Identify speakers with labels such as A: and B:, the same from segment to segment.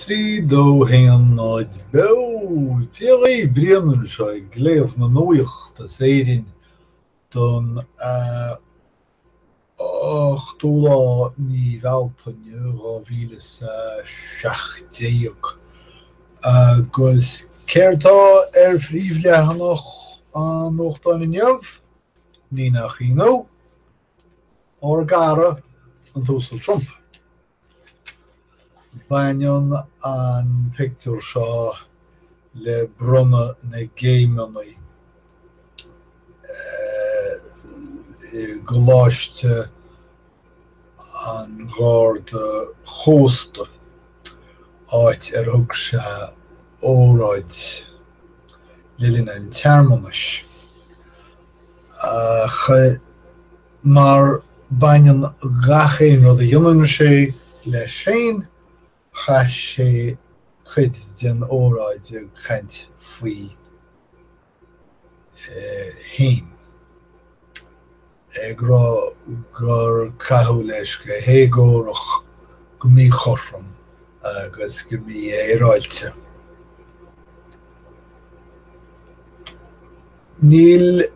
A: Trí dó héan náid be tí brianan seo gléamh na nuacht a éirin don 8 ní bhealtaine 2016 agus céirtá phríomhleathanach an nuachtáin neamh ní nach chinó or gara an túsal Trump. Bainion an pictiúr seo le brunne na géimeannaí go láiste an gáir de chósta áit thug se óráid lilin an tearmanis. Mar bainion gachéin rud a dionann sé leis féin, cha sé chuid den óráid a chaint faoi hain. Ag rá gur cathú leis go héagórach go mí chorram agus go mí éráilte. Níl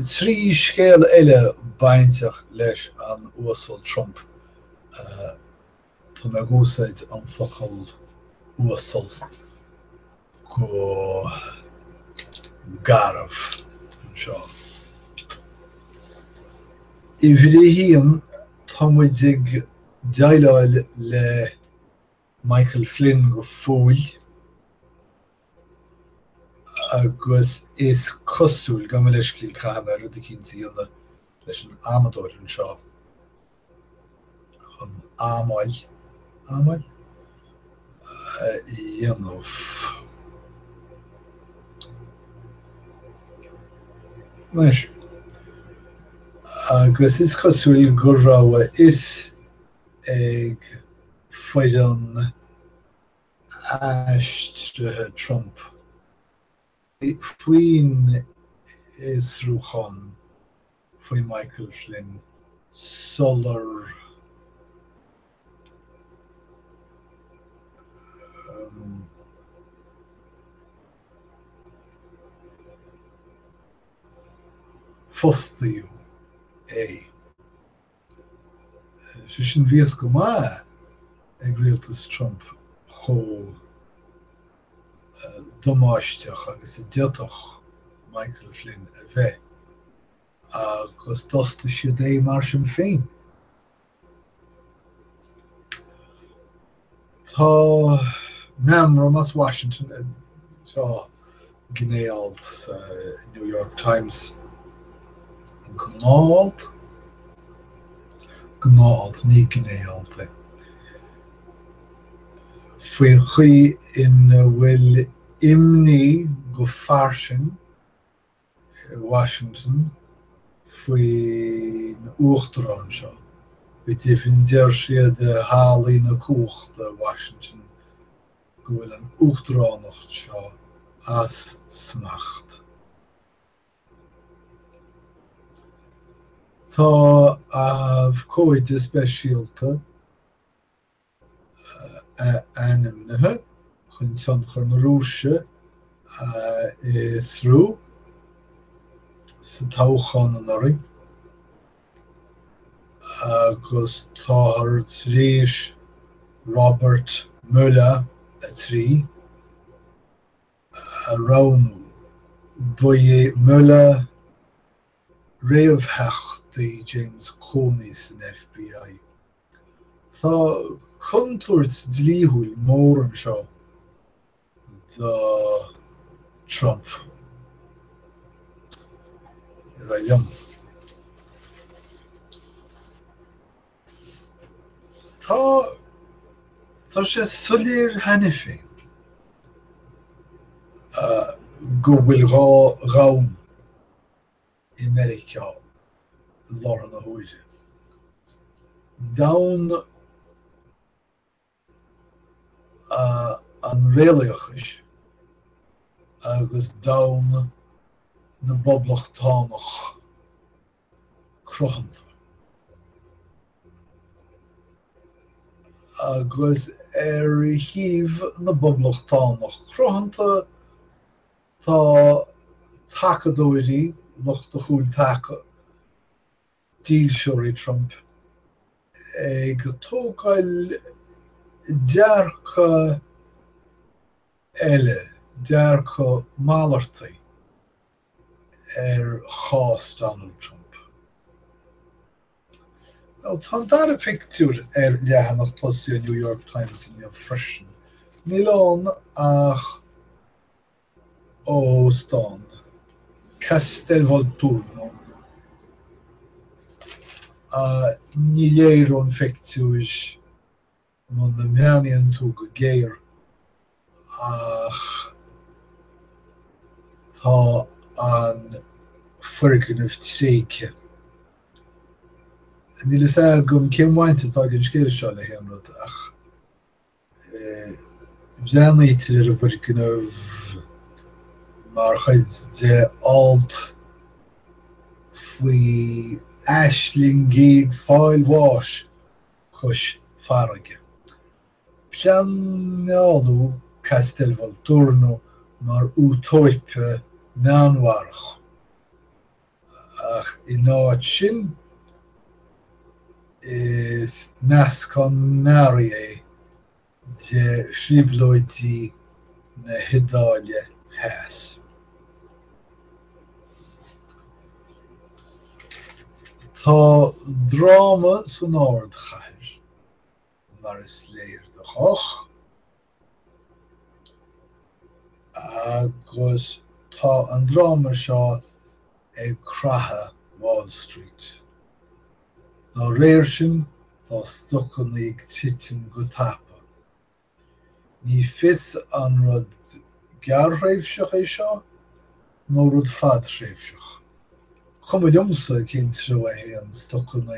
A: trí scéal eile bainteach leis an uasal Trump. Tá me gúsáid an focail uasal go garabh seo. I bhí híon tá muid ag daileáil le Michael Flynn go fóil agus is cosúil go leis cíl caimar rud a cinnta dhéanamh leis an amadóireann seo chun ámáil dhéanamh. Nice. Agus is cosúil go ráha is ag foireann aistrithe Trump. Faoin is rúchan faoi Michael Flynn solar fostaíú é. Sin bhíos go maith ag rialtas Trump chomh domáisteach agus a diatach Michael Flynn a bheith agus dosta siad é mar sin féin. Tá meamra mas Washington seo gnéalt New York Times gnáalt ní gnéalt faoi chuí in bhfuil imní go farsin Washington faoi na uachtarán seo. Bhí fin deir siad hálaí na cúchta Washington go bhfuil an uachtaránacht seo as smacht. Tá Abhcóide Speisialta animnithe chun san chur na Rúise is Rú sa toghchan an orí agus tá tríis Robert Mueller a trí rám buí Mueller réamhtheachtaí James Comey san FBI. Tá contúirt dlíthúil mór an seo do Trump. Raidam. Tá sé soléir henne féin go bhfuil rám i Meiriceá lár na huaire. Dawn an réalaochais agus dawn na boblachtánacht crochanta. agus híomh na boblachtánach cruthanta tá tacadóirí nach do chúil taca díseoirí Trump go tógáil dearcha eile, dearcha málartaí chás Donald Trump. Now, tá dar pictiúr leathanach tosaí New York Times in freisin. Ní lán ach ó Stán, Castel Volturno. Ní léirún pictiúis man na meanaíonn tú go géir ach tá an fuirginmh tríce. Ní le gom céimhainte tá gin scéil seo le héanrad ach bheanaítar a fuirginmh mar chuid de alt faoi aisling fáil bháis chus farraige. Pleanáú Castel Volturno mar útóipe meanmharach ach I náid sin is nascán Meiriceá de shriblóidí na hiodáile heas. Tá dráma san áard chaithir mar is léir de chach agus tá an dráma seo ag cratha Wall Street. Tá réir sin tá Stocanna ag Titim go tapa. Ní fios an rud gearreibhseach é seo nó rud fadreibhseach. Chuma liomsa cén treo an Stocanna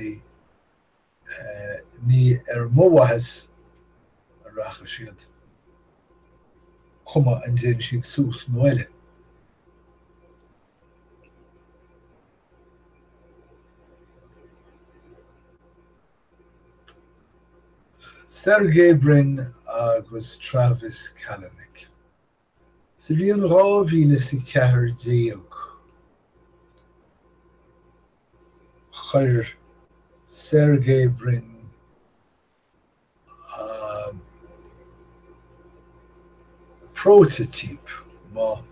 A: ní móhathas a racha siad. Chuma an déan siad sús nó eile. Brin agus Travis Kalanick. Sa bhí an rámhíle sa cethir déag. Chuir Brin prototype má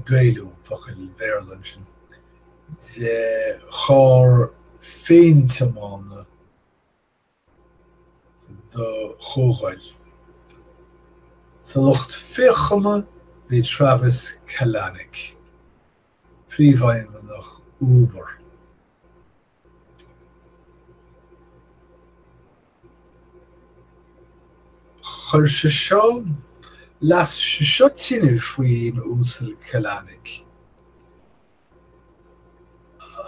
A: gailú pakil Beirlan sin de chár féinteána do chógáil. Sa lucht féchama bhí Travis Kalanick, príomhaime nach Uber. Chuir se seo las se seo tinniu faoin úsal Kalanick.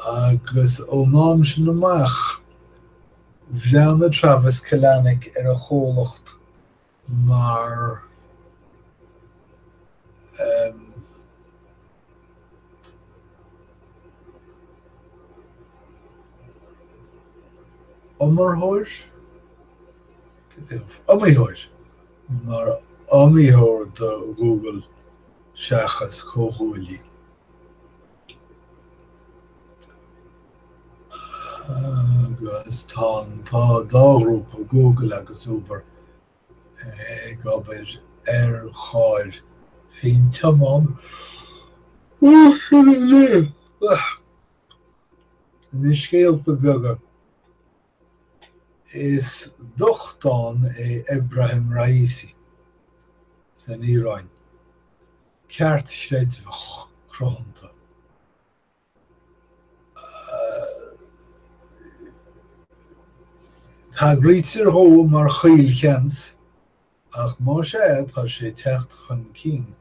A: Agus ó nám sin amach bheanna Travis Kalanick ar a chólacht mar ommarthóir? Amíthóir. Mar amíthóir do Google seachas chomhúlaí. Agus tá dágrúpa Google agus Uber ag obair ar cháir féinteamán. Ní scéalta beaga is dochtán Abraham Rúis san Iráin. Ceart sléidmhach cruthanta. Tá grítear thó mar chaoil cheans ach má sé tá sé teacht chun cinn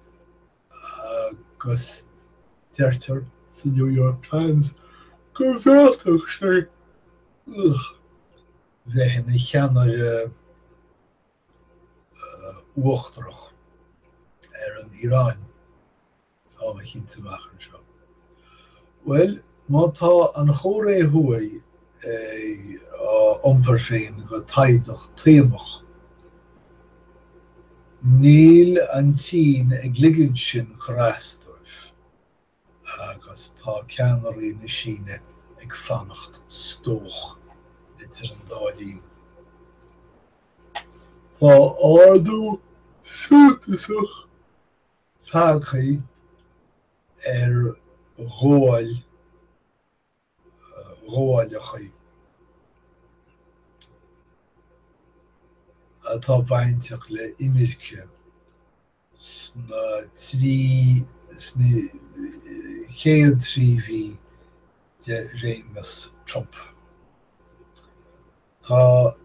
A: agus deirtear sa New York Times gur bhealtach sé bheith na cheannar uachtarach ar an Iráin á ma cinnte mach an seo. Well, má tá an chóré thuaidh amper féin go taidech taobach. Níl an tín ag ligid sin chorastóibh, agus tá ceannairí na síne ag fannacht stóch litir an dálín. Tá ardú suachtasach fágaí gháilechaí. Atá bainteach le imirce sna chéad tríhí de réimeas Trump. Tá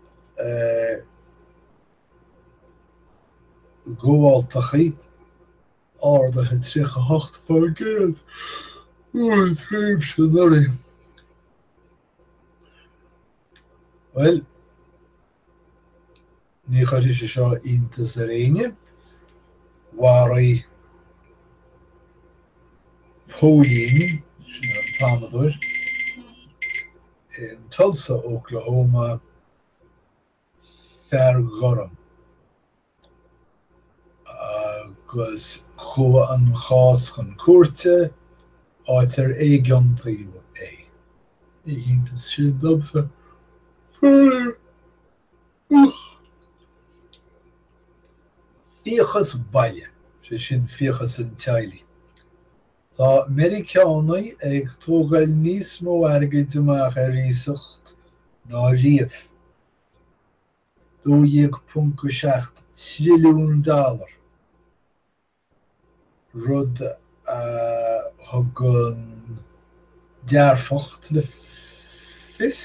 A: gabháilteachí ardathe 38 fór géad an taobh sin oraí. Well, ní chuir sé seo iontas ar aine, mharaigh póilín, sin an támadúir, in Tulsa, Oklahoma, fear ghoram. Agus chua an chás chun cuairte áit ar éigeantaí é. Iontas sin domsa. Fíochas baile, sé sin fíochas an teaghlaigh. Tá Meiriceánaigh ag tógáil níos mó airgid amach ar íosacht ná riamh. $2.7 trilliún rud thugann dearfacht le fios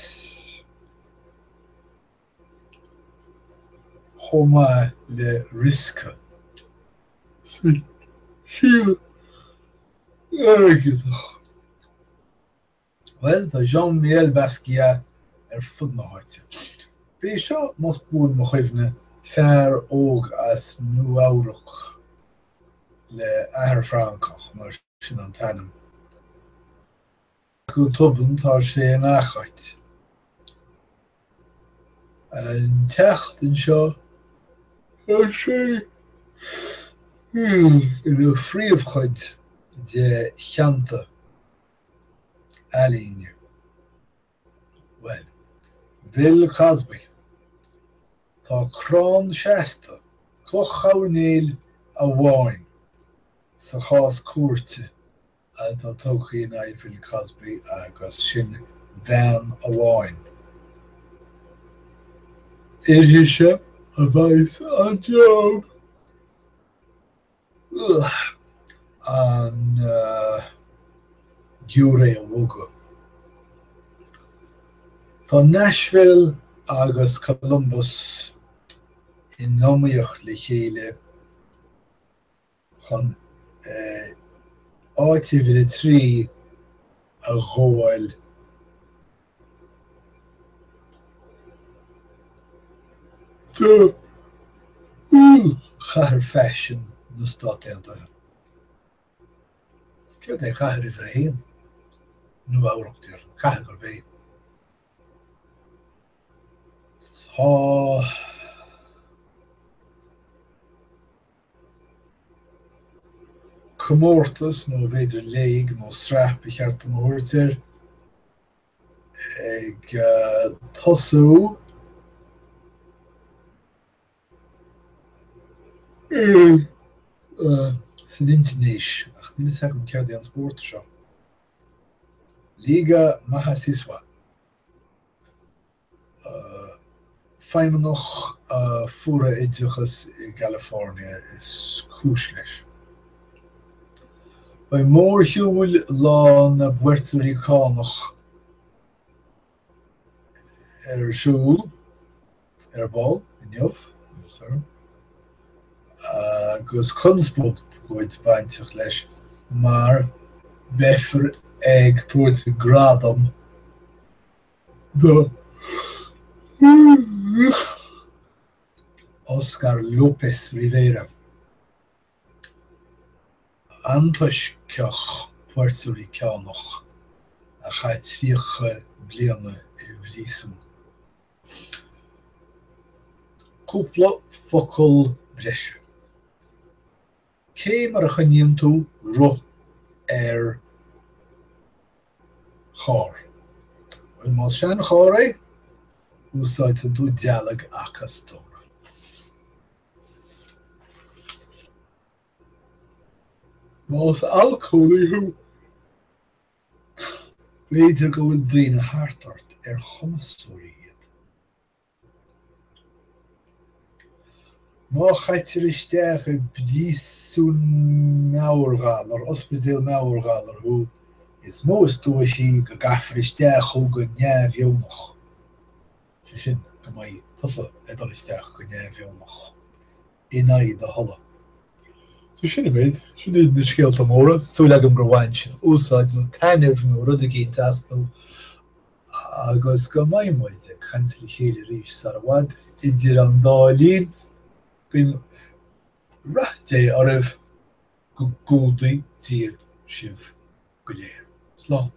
A: chomá le risca. Sin airgidach. Well, tá Jean-Michel Basquiat ar fud na háite. Bhí seo mas búin mo chuimhne fear óg as nuamhrach le Athair Francach mar sin an tanam. Go tubann tá sé an áchait. An techt an seo tá sé in a phríomhchuid de cheanta ealaíne. Well, Bill Cosby. Tá crán 60 cloch chairnéil a bháin sa chás cuairte a tá tóghaí in aghaidh Bill Cosby agus sin bhean a bháin. Irithise a bheith an job an giúré a bhuga. Tá Nashville agus Columbus in nóíoch le chéile chun áitiúile trí a gháil do chathair fashion na Stáit. Ceart é chathair ifir a héan nuamhreachtaíoch chathair gur bé. Tá comórtas nó bhéidir léig nó sreap I cheart an uirtir ag tosú san intinéis ach níl is heagam ceart an spórt seo. Liga Mahasiswa. Feimenoch fura idiachas I California is cúis leis. By mór hiúil lá na Puerto Ricánach ar siúl, ar ball, in jobh, agus chunspód goid bainteach leis, mar bheifir ag tuairt gradam do Oscar López Rivera. Antuisceach Puerto Ricánach a chaid 4 bliana bhrísú. Cúpla focail breise. Cé mar a chaníonn tú ruth chár. Má sean chár é, úsáidte tú dealadh achas tóra. Más alcólaí b'fhéidir go bhfuil daoine thart chumasúirí iad. Má chaitir isteach I bdísú meabhargálar, ospidéal meabhargálar thu is mós dúisí go gafar isteach chu go neamhbheonach. Sin go mbeidh tusa idir isteach go neamhbheonach inaí de thola. So sin méid, sin iad na scéalta móra, súlagam gur bhain sin úsáid nó tainmh nó rud a gé tastal agus go maiid ag chaintil chéile rís sa bhhaid idir an dálín bhín rathté oribh go gúdaí tíal sibh go léir. Slán.